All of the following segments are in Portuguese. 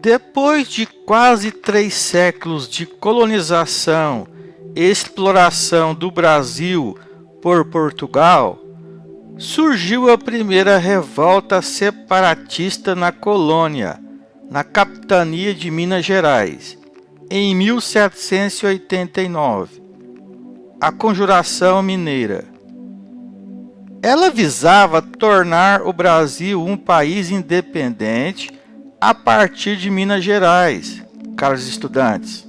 Depois de quase 3 séculos de colonização e exploração do Brasil por Portugal, surgiu a primeira revolta separatista na colônia, na capitania de Minas Gerais, em 1789, a Conjuração Mineira. Ela visava tornar o Brasil um país independente a partir de Minas Gerais, caros estudantes.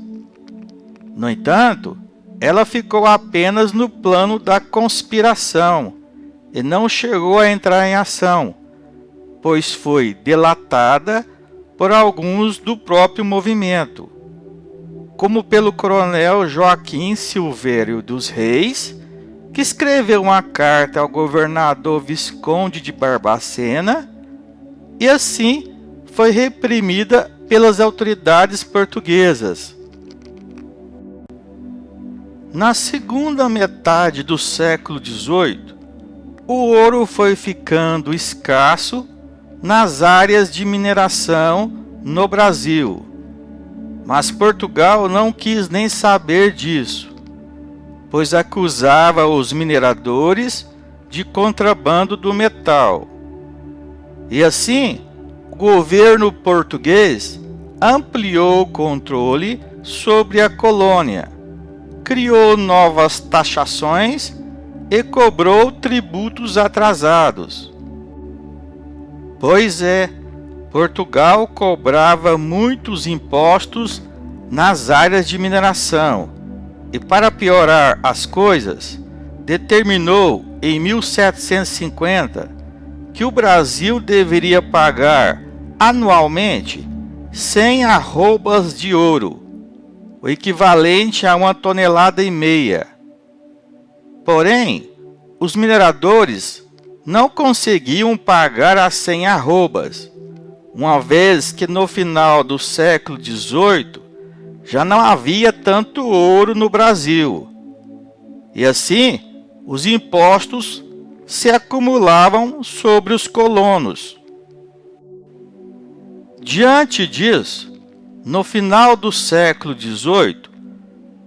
No entanto, ela ficou apenas no plano da conspiração e não chegou a entrar em ação, pois foi delatada por alguns do próprio movimento, como pelo coronel Joaquim Silvério dos Reis, que escreveu uma carta ao governador Visconde de Barbacena e assim foi reprimida pelas autoridades portuguesas. Na segunda metade do século XVIII, o ouro foi ficando escasso nas áreas de mineração no Brasil, mas Portugal não quis nem saber disso, pois acusava os mineradores de contrabando do metal. E assim, o governo português ampliou o controle sobre a colônia, criou novas taxações e cobrou tributos atrasados. Pois é, Portugal cobrava muitos impostos nas áreas de mineração e, para piorar as coisas, determinou em 1750 que o Brasil deveria pagar anualmente 100 arrobas de ouro, o equivalente a 1,5 toneladas. Porém, os mineradores não conseguiam pagar as 100 arrobas, uma vez que no final do século XVIII já não havia tanto ouro no Brasil. E assim, os impostos se acumulavam sobre os colonos. Diante disso, no final do século XVIII,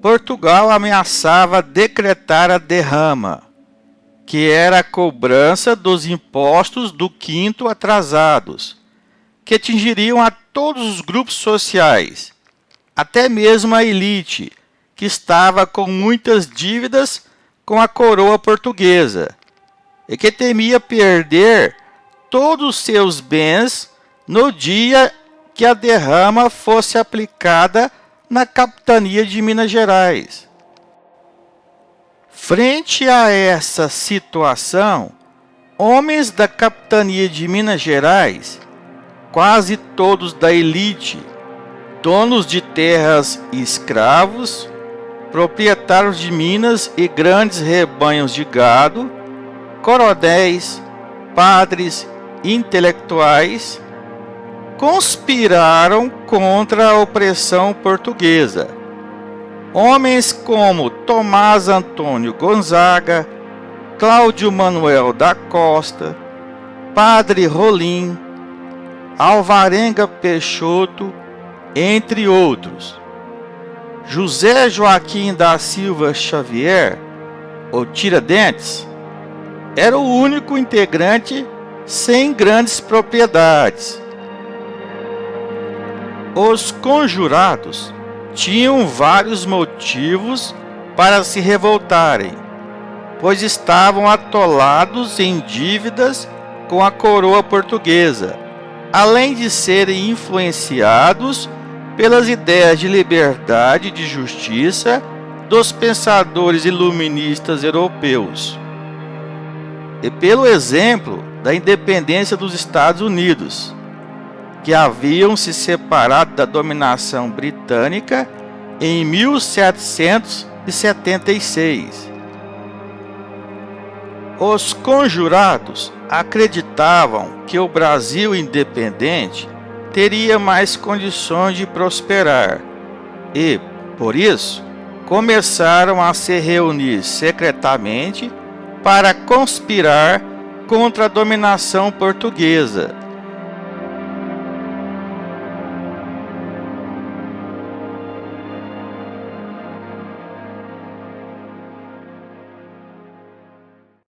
Portugal ameaçava decretar a derrama, que era a cobrança dos impostos do quinto atrasados, que atingiriam a todos os grupos sociais, até mesmo a elite, que estava com muitas dívidas com a coroa portuguesa, e que temia perder todos os seus bens no dia que a derrama fosse aplicada na capitania de Minas Gerais. Frente a essa situação, homens da capitania de Minas Gerais, quase todos da elite, donos de terras e escravos, proprietários de minas e grandes rebanhos de gado, coronéis, padres, intelectuais, conspiraram contra a opressão portuguesa. Homens como Tomás Antônio Gonzaga, Cláudio Manuel da Costa, Padre Rolim, Alvarenga Peixoto, entre outros. José Joaquim da Silva Xavier, o Tiradentes, era o único integrante sem grandes propriedades. Os conjurados tinham vários motivos para se revoltarem, pois estavam atolados em dívidas com a coroa portuguesa, além de serem influenciados pelas ideias de liberdade e de justiça dos pensadores iluministas europeus, e pelo exemplo da independência dos Estados Unidos, que haviam se separado da dominação britânica em 1776. Os conjurados acreditavam que o Brasil independente teria mais condições de prosperar e, por isso, começaram a se reunir secretamente para conspirar contra a dominação portuguesa